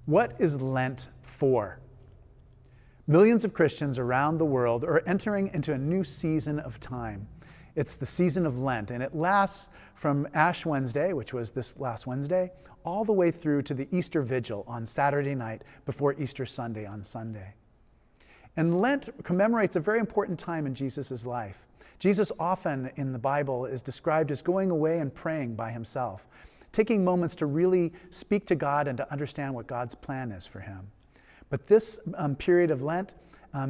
What is Lent for? Millions of Christians around the world are entering into a new season of time. It's the season of Lent, and it lasts from Ash Wednesday, which was this last Wednesday, all the way through to the Easter Vigil on Saturday night before Easter Sunday on Sunday. And Lent commemorates a very important time in Jesus' life. Jesus often in the Bible is described as going away and praying by himself, taking moments to really speak to God and to understand what God's plan is for him. But this period of Lent,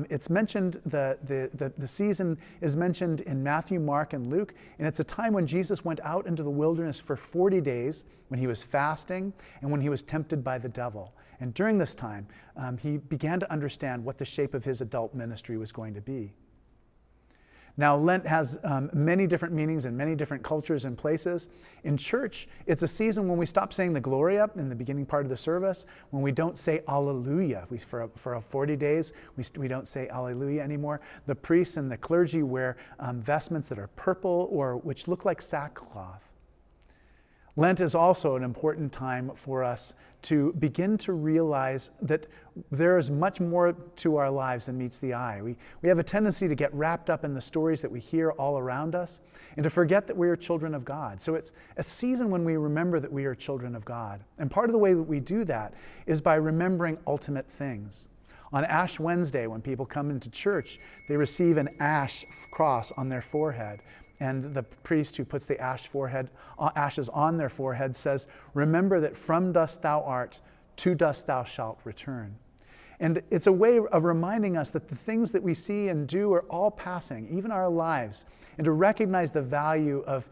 it's mentioned, the season is mentioned in Matthew, Mark, and Luke, and it's a time when Jesus went out into the wilderness for 40 days, when he was fasting and when he was tempted by the devil. And during this time, he began to understand what the shape of his adult ministry was going to be. Now, Lent has many different meanings in many different cultures and places. In church, it's a season when we stop saying the Gloria in the beginning part of the service, when we don't say Alleluia. For 40 days, we don't say Alleluia anymore. The priests and the clergy wear vestments that are purple or which look like sackcloth. Lent is also an important time for us to begin to realize that there is much more to our lives than meets the eye. We have a tendency to get wrapped up in the stories that we hear all around us and to forget that we are children of God. So it's a season when we remember that we are children of God. And part of the way that we do that is by remembering ultimate things. On Ash Wednesday, when people come into church, they receive an ash cross on their forehead. And the priest who puts the ashes on their forehead says, "Remember that from dust thou art, to dust thou shalt return." And it's a way of reminding us that the things that we see and do are all passing, even our lives, and to recognize the value of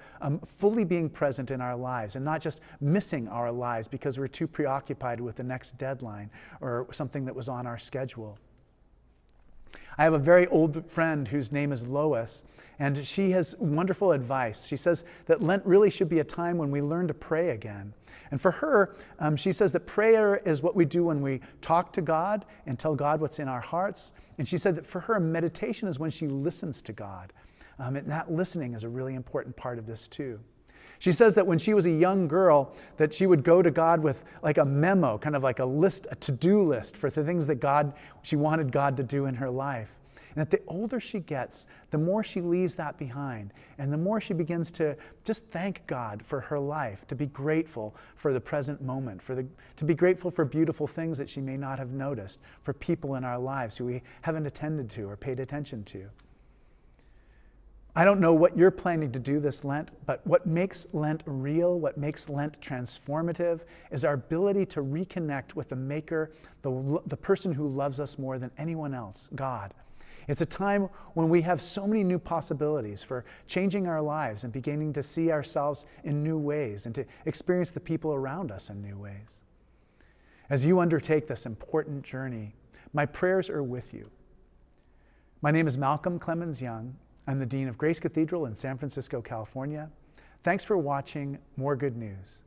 fully being present in our lives and not just missing our lives because we're too preoccupied with the next deadline or something that was on our schedule. I have a very old friend whose name is Lois, and she has wonderful advice. She says that Lent really should be a time when we learn to pray again. And for her, she says that prayer is what we do when we talk to God and tell God what's in our hearts. And she said that for her, meditation is when she listens to God. And that listening is a really important part of this too. She says that when she was a young girl, that she would go to God with like a memo, kind of like a list, a to-do list for the things that she wanted God to do in her life. And that the older she gets, the more she leaves that behind. And the more she begins to just thank God for her life, to be grateful for the present moment, to be grateful for beautiful things that she may not have noticed, for people in our lives who we haven't attended to or paid attention to. I don't know what you're planning to do this Lent, but what makes Lent real, what makes Lent transformative, is our ability to reconnect with the Maker, the person who loves us more than anyone else, God. It's a time when we have so many new possibilities for changing our lives and beginning to see ourselves in new ways and to experience the people around us in new ways. As you undertake this important journey, my prayers are with you. My name is Malcolm Clemens Young. I'm the Dean of Grace Cathedral in San Francisco, California. Thanks for watching More Good News.